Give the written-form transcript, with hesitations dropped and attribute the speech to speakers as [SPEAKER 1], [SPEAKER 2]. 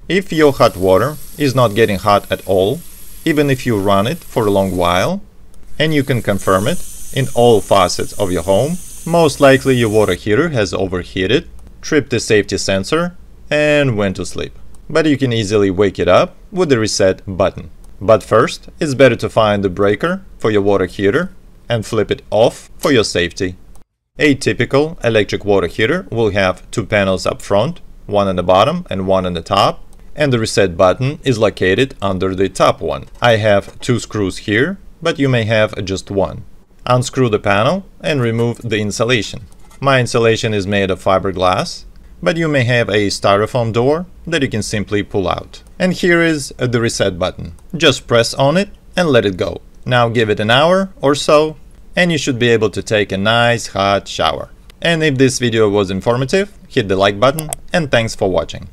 [SPEAKER 1] If your hot water is not getting hot at all, even if you run it for a long while, and you can confirm it in all faucets of your home, most likely your water heater has overheated, tripped the safety sensor, and went to sleep. But you can easily wake it up with the reset button. But first, it's better to find the breaker for your water heater and flip it off for your safety. A typical electric water heater will have two panels up front, one on the bottom and one on the top, and the reset button is located under the top one. I have two screws here, but you may have just one. Unscrew the panel and remove the insulation. My insulation is made of fiberglass, but you may have a styrofoam door that you can simply pull out. And here is the reset button. Just press on it and let it go. Now give it an hour or so, and you should be able to take a nice hot shower. And if this video was informative, hit the like button, and thanks for watching.